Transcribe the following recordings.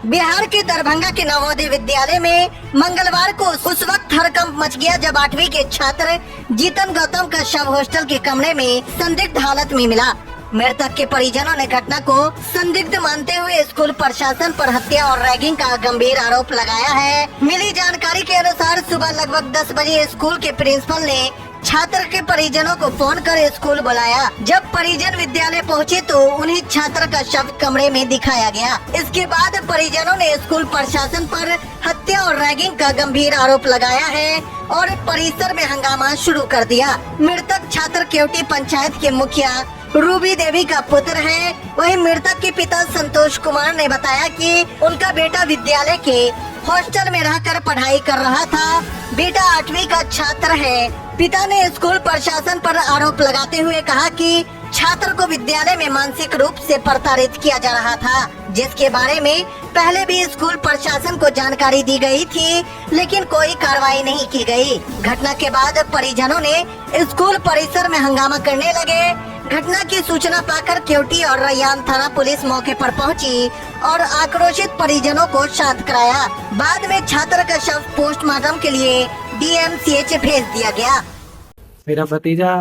बिहार के दरभंगा के नवोदय विद्यालय में मंगलवार को उस वक्त हड़कंप मच गया जब 8वीं के छात्र जीतन गौतम का शव हॉस्टल के कमरे में संदिग्ध हालत में मिला। मृतक के परिजनों ने घटना को संदिग्ध मानते हुए स्कूल प्रशासन पर हत्या और रैगिंग का गंभीर आरोप लगाया है। मिली जानकारी के अनुसार सुबह लगभग 10 बजे स्कूल के प्रिंसिपल ने छात्र के परिजनों को फोन कर स्कूल बुलाया। जब परिजन विद्यालय पहुंचे तो उन्हें छात्र का शव कमरे में दिखाया गया। इसके बाद परिजनों ने स्कूल प्रशासन पर हत्या और रैगिंग का गंभीर आरोप लगाया है और परिसर में हंगामा शुरू कर दिया। मृतक छात्र केवटी पंचायत के मुखिया रूबी देवी का पुत्र है। वहीं मृतक के पिता संतोष कुमार ने बताया कि उनका बेटा विद्यालय के हॉस्टल में रहकर पढ़ाई कर रहा था। बेटा 8वीं का छात्र है। पिता ने स्कूल प्रशासन पर आरोप लगाते हुए कहा कि छात्र को विद्यालय में मानसिक रूप से प्रताड़ित किया जा रहा था, जिसके बारे में पहले भी स्कूल प्रशासन को जानकारी दी गई थी, लेकिन कोई कार्रवाई नहीं की गई। घटना के बाद परिजनों ने स्कूल परिसर में हंगामा करने लगे। घटना की सूचना पाकर केवटी और रैयाम थाना पुलिस मौके पर पहुंची और आक्रोशित परिजनों को शांत कराया। बाद में छात्र का शव पोस्टमार्टम के लिए DMCH भेज दिया गया। मेरा भतीजा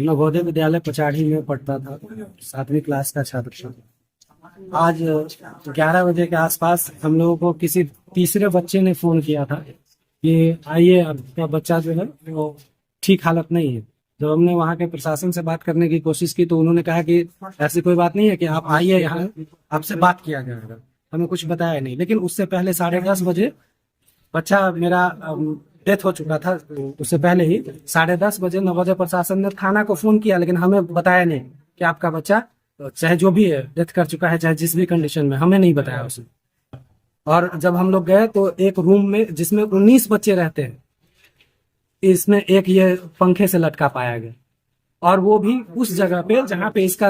नवोदय विद्यालय पचाड़ी में पढ़ता था, 7वीं क्लास का छात्र था। आज 11 बजे के आसपास हम लोगों को किसी तीसरे बच्चे ने फोन किया था कि आइए, आपका बच्चा जो है वो ठीक हालत नहीं है। जब हमने वहाँ के प्रशासन से बात करने की कोशिश की तो उन्होंने कहा कि ऐसी कोई बात नहीं है, कि आप आइए, यहाँ आपसे बात किया जाएगा। हमें कुछ बताया नहीं। लेकिन उससे पहले 10:30 बजे बच्चा मेरा डेथ हो चुका था। उससे पहले ही 10:30 बजे नवोदय प्रशासन ने थाना को फोन किया, लेकिन हमें बताया नहीं कि आपका बच्चा चाहे जो भी है डेथ कर चुका है, चाहे जिस भी कंडीशन में, हमें नहीं बताया उसने। और जब हम लोग गए तो एक रूम में जिसमें 19 बच्चे रहते हैं, इसमें एक ये पंखे से लटका पाया गया, और वो भी उस जगह पे जहाँ पे इसका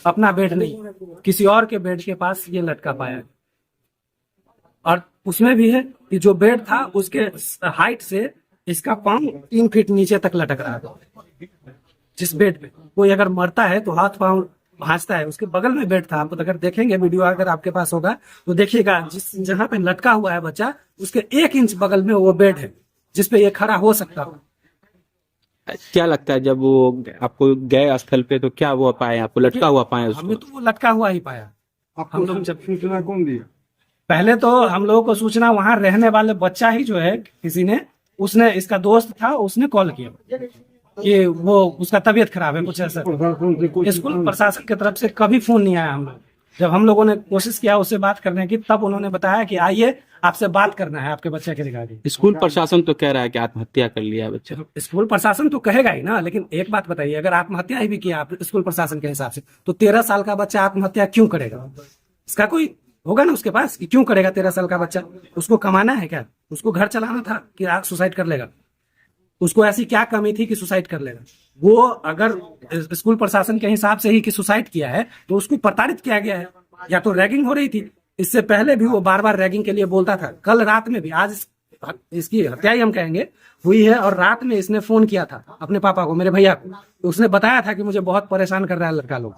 अपना बेड नहीं, किसी और के बेड के पास ये लटका पाया गया। और उसमें भी है कि जो बेड था उसके हाइट से इसका पांव 3 फीट नीचे तक लटक रहा था। जिस बेड पे कोई अगर मरता है तो हाथ पांव भांजता है, उसके बगल में बेड था। आप अगर देखेंगे वीडियो, अगर आपके पास होगा तो देखिएगा, जिस जहाँ पे लटका हुआ है बच्चा, उसके 1 इंच बगल में वो बेड है जिसपे ये खड़ा हो सकता हो। क्या लगता है जब वो आपको गए स्थल पे तो क्या वो पाए, आपको लटका हुआ पाए? हमें तो वो लटका हुआ ही पाया। हम लोग जब सूचना कौन दिया? पहले तो हम लोगों को सूचना वहां रहने वाले बच्चा ही जो है, किसी ने, उसने, इसका दोस्त था, उसने कॉल किया कि वो उसका तबीयत खराब है, कुछ ऐसा। स्कूल प्रशासन की तरफ से कभी फोन नहीं आया। हम लोग जब हम लोगों ने कोशिश किया उससे बात करने की, तब उन्होंने बताया कि आइए, आपसे बात करना है आपके बच्चे के रिगार्डिंग। स्कूल प्रशासन तो कह रहा है कि आत्महत्या कर लिया है बच्चा। स्कूल प्रशासन तो कहेगा ही ना, लेकिन एक बात बताइए, अगर आत्महत्या ही भी किया आप स्कूल प्रशासन के हिसाब से, तो 13 साल का बच्चा आत्महत्या क्यों करेगा? इसका कोई होगा ना उसके पास कि क्यों करेगा? 13 साल का बच्चा, उसको कमाना है क्या? उसको घर चलाना था कि आज सुसाइड कर लेगा? उसको ऐसी क्या कमी थी कि सुसाइड कर लेगा? वो अगर स्कूल प्रशासन के हिसाब से ही कि सुसाइड किया है तो उसको प्रताड़ित किया गया है, या तो रैगिंग हो रही थी। इससे पहले भी वो बार बार रैगिंग के लिए बोलता था। कल रात में भी, आज इसकी हत्या ही हम कहेंगे हुई है, और रात में इसने फोन किया था अपने पापा को, मेरे भैया को। तो उसने बताया था कि मुझे बहुत परेशान कर रहा है लड़का लोग।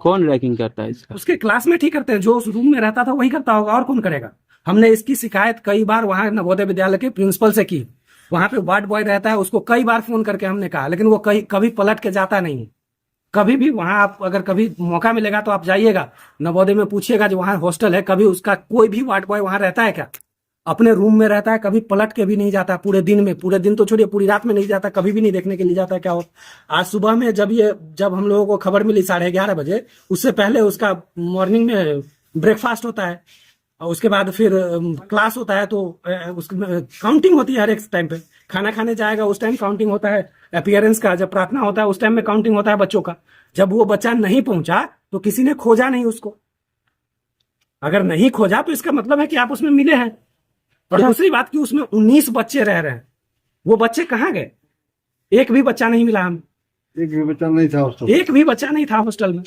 कौन रैगिंग करता है इसका? उसके क्लासमेट ही करते हैं, जो उस रूम में रहता था वही करता होगा, और कौन करेगा? हमने इसकी शिकायत कई बार वहां नवोदय विद्यालय के प्रिंसिपल से की। वहां पे वार्ड बॉय रहता है, उसको कई बार फोन करके हमने कहा, लेकिन वो कभी पलट के जाता नहीं। कभी भी वहां आप अगर कभी मौका मिलेगा तो आप जाइएगा नवोदय में, पूछिएगा जो वहां हॉस्टल है, कभी उसका कोई भी वार्ड बॉय वहां रहता है क्या? अपने रूम में रहता है, कभी पलट के भी नहीं जाता पूरे दिन में। पूरे दिन तो छोड़िए, पूरी रात में नहीं जाता, कभी भी नहीं देखने के लिए जाता है क्या हो। आज सुबह में जब हम लोगों को खबर मिली 11:30 बजे, उससे पहले उसका मॉर्निंग में ब्रेकफास्ट होता है, और उसके बाद फिर क्लास होता है, तो उसमें काउंटिंग होती है। हर एक टाइम पे खाना खाने जाएगा उस टाइम काउंटिंग होता है, अपीयरेंस का, जब प्रार्थना होता है उस टाइम में काउंटिंग होता है बच्चों का। जब वो बच्चा नहीं पहुंचा तो किसी ने खोजा नहीं उसको। अगर नहीं खोजा तो इसका मतलब है कि आप उसमें मिले हैं। और दूसरी बात कि उसमें 19 बच्चे रह रहे हैं, वो बच्चे कहाँ गए? एक भी बच्चा नहीं मिला हमें। एक भी बच्चा नहीं था हॉस्टल। एक भी बच्चा नहीं था हॉस्टल में।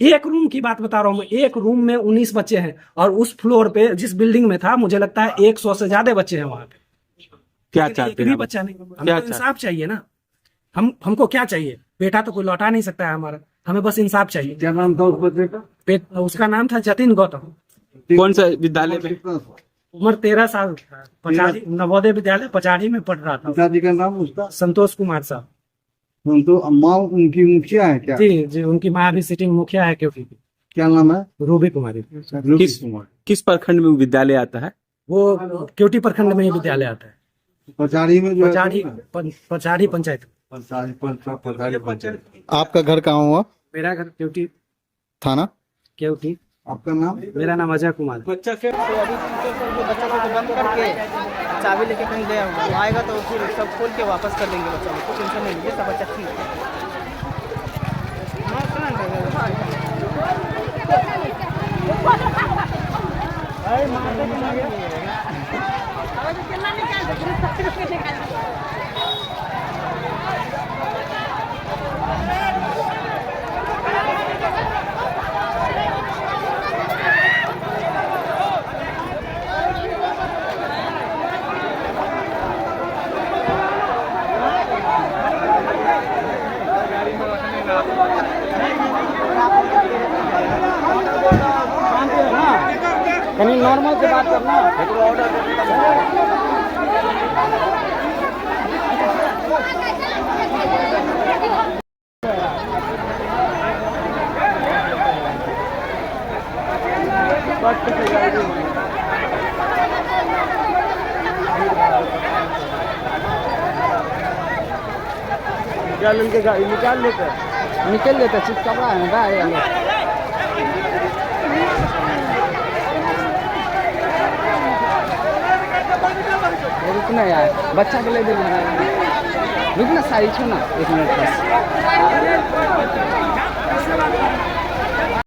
एक रूम की बात बता रहा हूँ मैं, एक रूम में 19 बच्चे हैं, और उस फ्लोर पे जिस बिल्डिंग में था, मुझे लगता है 100 से ज्यादा बच्चे हैं वहां पे। क्या चाहते हैं? बच्चा नहीं। हमको इंसाफ चाहिए ना। हमको क्या चाहिए? बेटा तो कोई लौटा नहीं सकता है हमारा, हमें बस इंसाफ चाहिए। क्या नाम था उस बच्चे का? उसका नाम था जतिन गौतम। कौन सा विद्यालय में? कितना था? उम्र 13 साल था। पचाड़ी नवोदय विद्यालय पचाड़ी में पढ़ रहा था। पिताजी का नाम उसका? संतोष कुमार साहब। तो अम्मा उनकी मुखिया है क्या? जी जी, उनकी माँ भी सिटिंग मुखिया है क्योंकि। क्या नाम है? रूबी कुमारी। किस प्रखंड में विद्यालय आता है? वो क्योटी प्रखंड में ही विद्यालय आता है। पचाड़ी में जो है? पचाड़ी पंचायत। पचाड़ी पंचायत। आपका घर कहाँ हुआ? मेरा घर क्योटी थाना? क्योटी। आपका नाम? मेरा नाम अजय कुमार। बच्चा को बंद करके चाबी लेके कहीं गया होगा, वो आएगा तो फिर सब खोल के वापस कर देंगे बच्चा को, टेंशन नहीं लीजिए, सब बच्चा ठीक है। कहीं नॉर्मल से बात करना। निकाल लेके गाड़ी निकाल लेते चिपका है रुकना यार, बच्चा के ले दे रुकना, सारी छो ना 1 मिनट बस।